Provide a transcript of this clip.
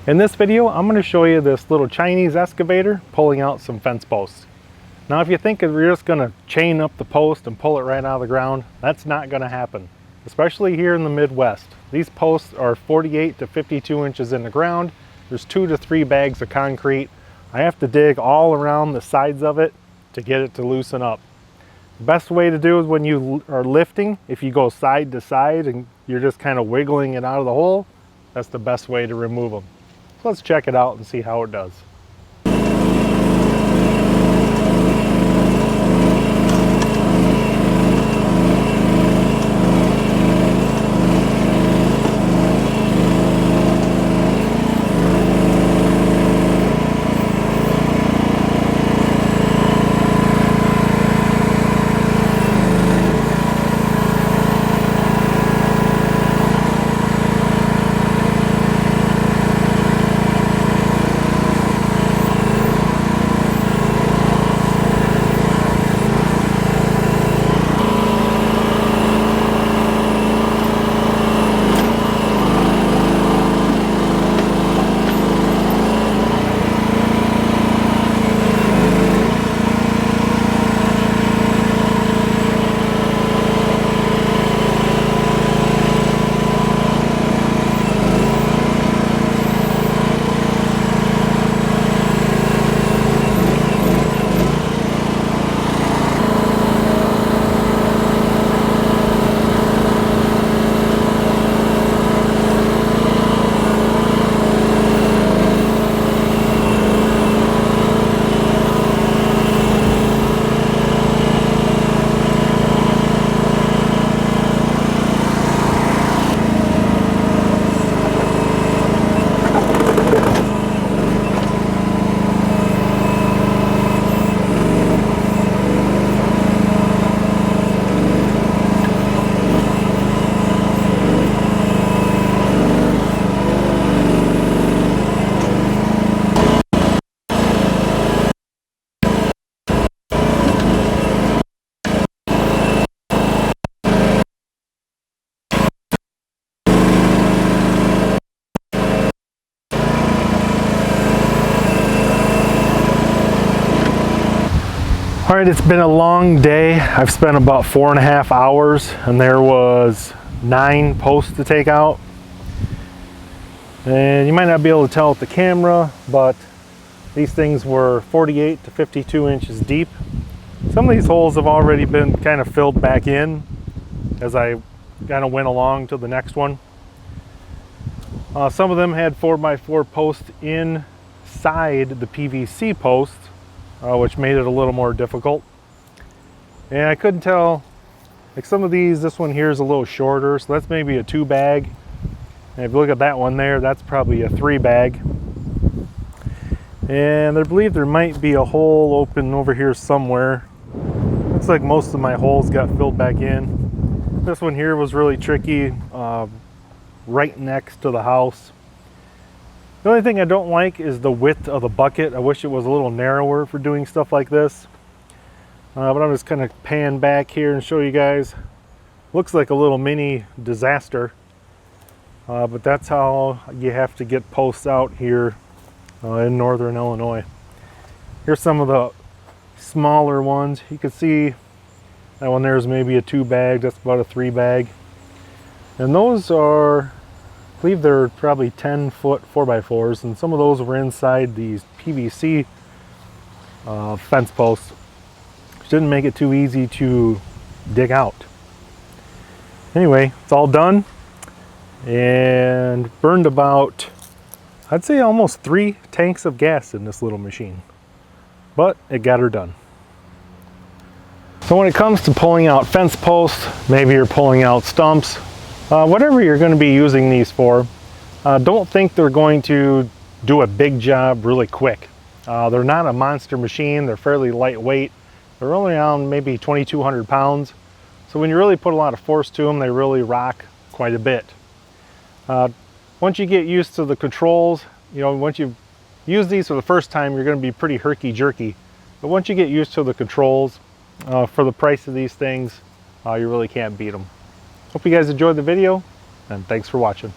In this video, I'm going to show you this little Chinese excavator pulling out some fence posts. Now, if you think you're just going to chain up the post and pull it right out of the ground, that's not going to happen, especially here in the Midwest. These posts are 48 to 52 inches in the ground. There's 2 to 3 bags of concrete. I have to dig all around the sides of it to get it to loosen up. The best way to do is when you are lifting, if you go side to side and you're just kind of wiggling it out of the hole, that's the best way to remove them. So let's check it out and see how it does. All right, it's been a long day. I've spent about 4.5 hours and there was 9 posts to take out. And you might not be able to tell with the camera, but these things were 48 to 52 inches deep. Some of these holes have already been kind of filled back in as I kind of went along to the next one. Some of them had 4x4 posts inside the PVC posts, which made it a little more difficult. And I couldn't tell, like some of these, this one here is a little shorter, so that's maybe a 2 bag. And if you look at that one there, that's probably a 3 bag. And I believe there might be a hole open over here somewhere. Looks like most of my holes got filled back in. This one here was really tricky, right next to the house. The only thing I don't like is the width of the bucket. I wish it was a little narrower for doing stuff like this. But I'm just kind of pan back here and show you guys. Looks like a little mini disaster. But that's how you have to get posts out here in northern Illinois. Here's some of the smaller ones. You can see that one there is maybe a 2 bag. That's about a 3 bag. And those are, I believe they're probably 10-foot 4x4s, and some of those were inside these PVC fence posts, which didn't make it too easy to dig out. Anyway, it's all done and burned about, I'd say almost 3 tanks of gas in this little machine, but it got her done. So when it comes to pulling out fence posts, maybe you're pulling out stumps, whatever you're going to be using these for, don't think they're going to do a big job really quick. They're not a monster machine. They're fairly lightweight. They're only around maybe 2,200 pounds. So when you really put a lot of force to them, they really rock quite a bit. Once you get used to the controls, you know, once you use these for the first time, you're going to be pretty herky-jerky. But once you get used to the controls, for the price of these things, you really can't beat them. Hope you guys enjoyed the video, and thanks for watching.